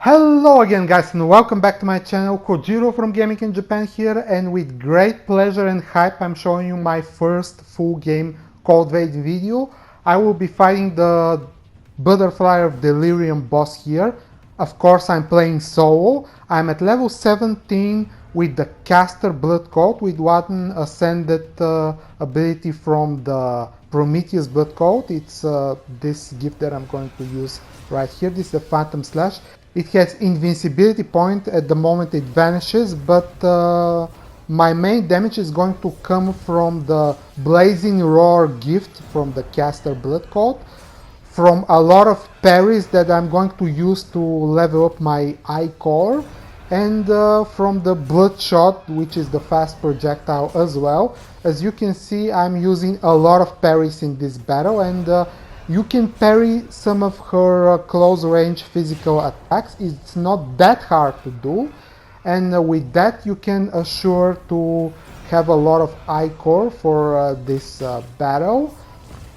Hello again guys and welcome back to my channel. Kojiro from Gaming in Japan here, and with great pleasure and hype I'm showing you my first full game Cold Vein video. I will be fighting the Butterfly of Delirium boss here. Of course I'm playing solo. I'm at level 17 with the Caster Blood Coat with one ascended ability from the Prometheus Blood Coat. It's this gift that I'm going to use right here. This is the Phantom Slash. It has invincibility point at the moment it vanishes, but my main damage is going to come from the Blazing Roar gift from the Caster Blood Coat, from a lot of parries that I'm going to use to level up my Icor, and from the Bloodshot, which is the fast projectile as well. As you can see, I'm using a lot of parries in this battle, and you can parry some of her close range physical attacks. It's not that hard to do, and with that you can assure to have a lot of Icor for this battle.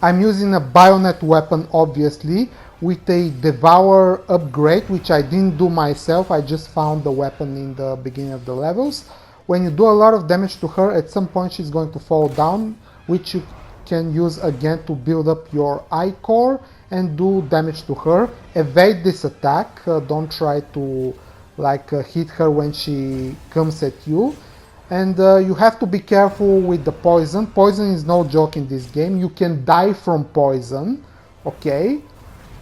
I'm using a Bayonet weapon obviously with a Devour Upgrade, which I didn't do myself, I just found the weapon in the beginning of the levels. When you do a lot of damage to her, at some point she's going to fall down, which you can use again to build up your Icor and do damage to her. Evade this attack, don't try to hit her when she comes at you. And you have to be careful with the poison. Poison is no joke in this game. You can die from poison, okay?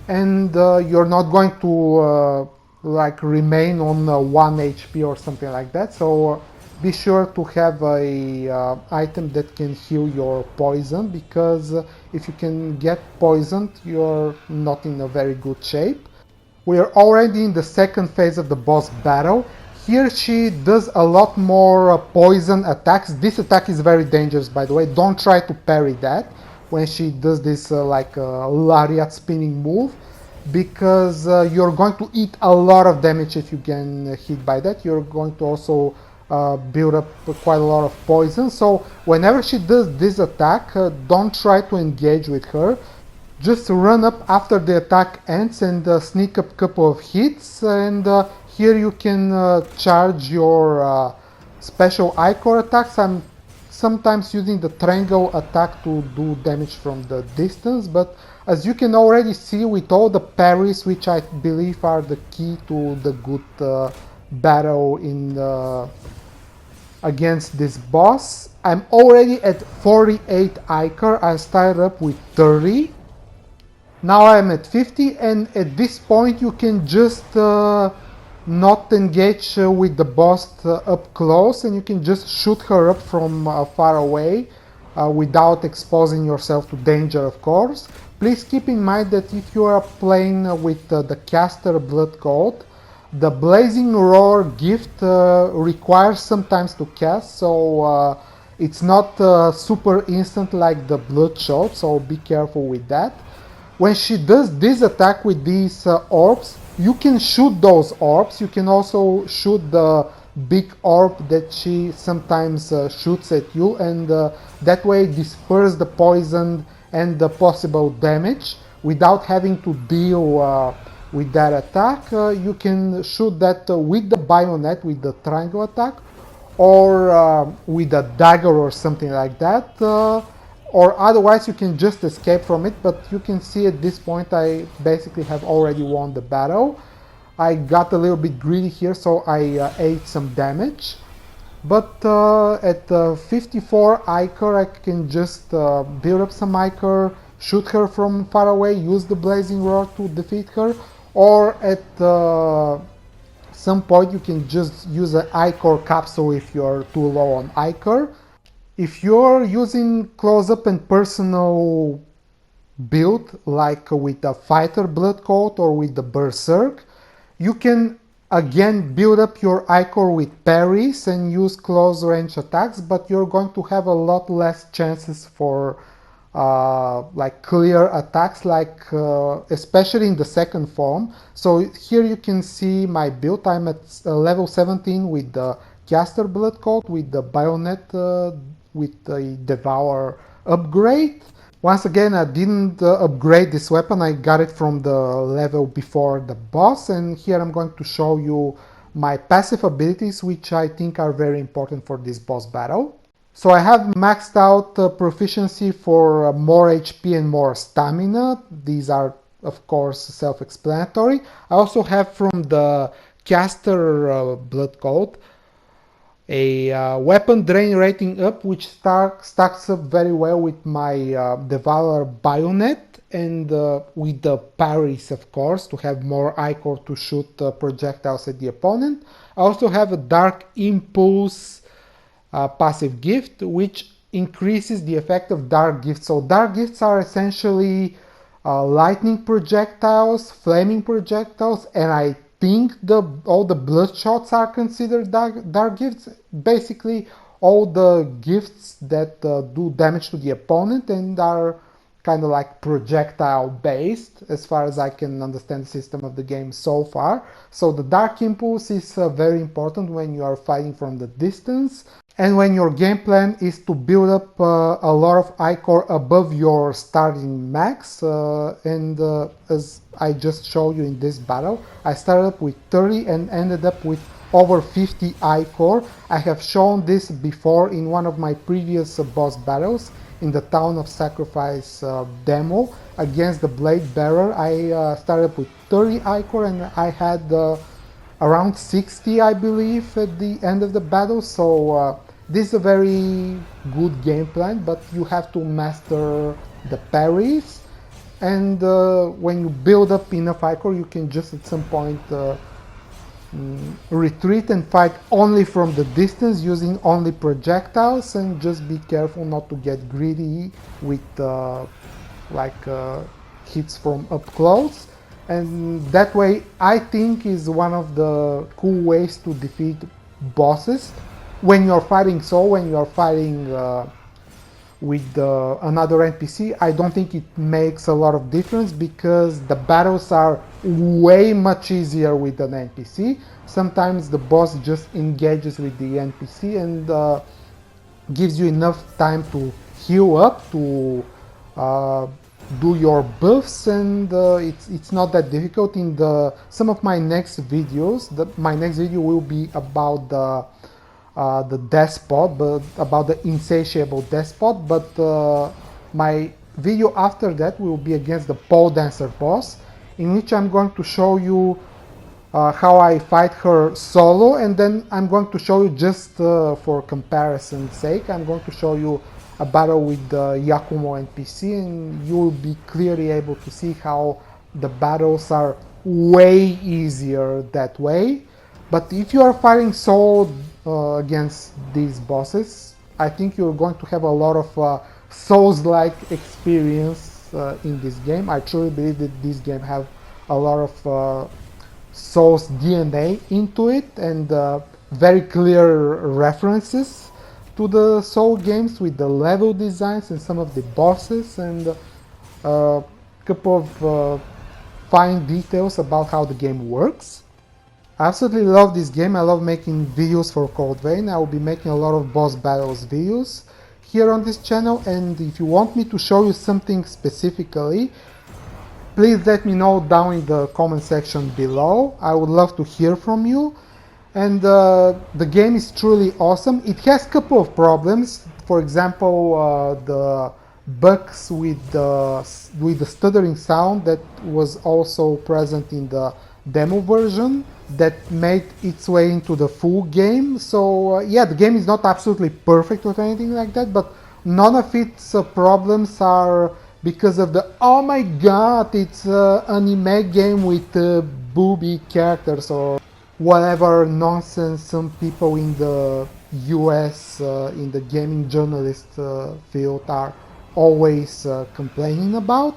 And you're not going to remain on 1 HP or something like that. So be sure to have a item that can heal your poison, because if you can get poisoned, you're not in a very good shape. We are already in the second phase of the boss battle. Here she does a lot more poison attacks. This attack is very dangerous, by the way. Don't try to parry that when she does this lariat spinning move, because you're going to eat a lot of damage if you get hit by that. You're going to also build up quite a lot of poison. So whenever she does this attack, don't try to engage with her. Just run up after the attack ends and sneak up a couple of hits, and here you can charge your special Icor attacks. I'm sometimes using the triangle attack to do damage from the distance, but as you can already see with all the parries, which I believe are the key to the good battle in against this boss, I'm already at 48 Icor. I started up with 30. Now I'm at 50, and at this point you can just not engage with the boss up close, and you can just shoot her up from far away without exposing yourself to danger, of course. Please keep in mind that if you are playing with the Caster Blood Coat, the Blazing Roar gift requires sometimes to cast, so it's not super instant like the Bloodshot, so be careful with that. When she does this attack with these orbs, you can shoot those orbs. You can also shoot the big orb that she sometimes shoots at you, and that way disperse the poison and the possible damage without having to deal with that attack. You can shoot that with the Bayonet, with the triangle attack, or with a dagger or something like that. Or otherwise you can just escape from it, but you can see at this point I basically have already won the battle. I got a little bit greedy here, so I ate some damage. But at 54 Icor I can just build up some Icor, shoot her from far away, use the Blazing Roar to defeat her, or at some point you can just use an Icor capsule if you're too low on Icor. If you're using close-up and personal build, like with the Fighter Blood Coat or with the Berserk, you can again build up your Icor with parries and use close range attacks, but you're going to have a lot less chances for clear attacks, especially in the second form. So here you can see my build. I'm at level 17 with the Caster Blood Coat, with the Bayonet, with the Devour Upgrade. Once again, I didn't upgrade this weapon, I got it from the level before the boss, and here I'm going to show you my passive abilities, which I think are very important for this boss battle. So I have maxed out proficiency for more HP and more stamina. These are of course self-explanatory. I also have from the caster blood code a weapon drain rating up, which stacks up very well with my Devour Bayonet, and with the parries, of course, to have more Icor to shoot projectiles at the opponent. I also have a Dark Impulse passive gift, which increases the effect of dark gifts. So dark gifts are essentially lightning projectiles, flaming projectiles, and I think all the blood shots are considered dark gifts. Basically all the gifts that do damage to the opponent and are kind of like projectile based, as far as I can understand the system of the game so far. So the Dark Impulse is very important when you are fighting from the distance, and when your game plan is to build up a lot of Icor above your starting max, as I just showed you in this battle, I started up with 30 and ended up with over 50 Icor. I have shown this before in one of my previous boss battles in the Town of Sacrifice demo against the Blade Bearer. I started with 30 Icor and I had around 60, I believe, at the end of the battle. So this is a very good game plan, but you have to master the parries, and when you build up enough Icor, you can just at some point retreat and fight only from the distance using only projectiles, and just be careful not to get greedy with hits from up close. And that way, I think, is one of the cool ways to defeat bosses when you're fighting. So when you're fighting with another NPC, I don't think it makes a lot of difference, because the battles are way much easier with an NPC. Sometimes the boss just engages with the NPC and gives you enough time to heal up, to do your buffs, and it's not that difficult. In some of my next videos, my next video will be about the despot, but about the insatiable despot, but my video after that will be against the pole dancer boss, in which I'm going to show you how I fight her solo, and then I'm going to show you, just for comparison's sake, I'm going to show you a battle with the Yakumo NPC, and you will be clearly able to see how the battles are way easier that way. But if you are fighting solo against these bosses, I think you're going to have a lot of Souls-like experience in this game. I truly believe that this game have a lot of Souls DNA into it, and very clear references to the Soul games with the level designs and some of the bosses, and a couple of fine details about how the game works. I absolutely love this game. I love making videos for Cold Vein. I will be making a lot of boss battles videos here on this channel, and if you want me to show you something specifically, please let me know down in the comment section below. I would love to hear from you. And the game is truly awesome. It has a couple of problems. For example, the bugs with the stuttering sound that was also present in the demo version, that made its way into the full game. So yeah, the game is not absolutely perfect or anything like that, but none of its problems are because of the "oh my god, it's an anime game with booby characters" or whatever nonsense some people in the US in the gaming journalist field are always complaining about.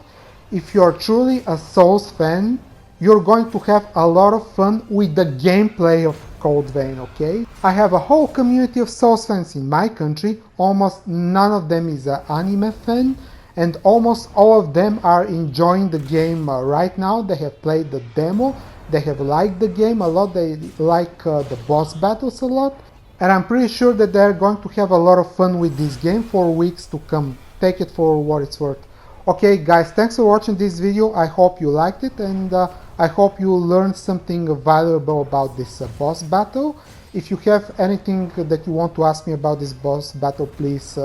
If you're truly a Souls fan, you're going to have a lot of fun with the gameplay of Cold Vein, okay? I have a whole community of Souls fans in my country. Almost none of them is an anime fan, and almost all of them are enjoying the game right now. They have played the demo, they have liked the game a lot, they like the boss battles a lot, and I'm pretty sure that they're going to have a lot of fun with this game for weeks to come. Take it for what it's worth. Okay guys, thanks for watching this video. I hope you liked it, and I hope you learned something valuable about this boss battle. If you have anything that you want to ask me about this boss battle, please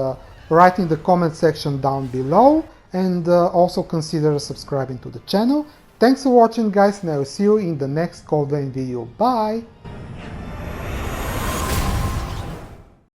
write in the comment section down below, and also consider subscribing to the channel. Thanks for watching guys, and I will see you in the next Code Vein video. Bye!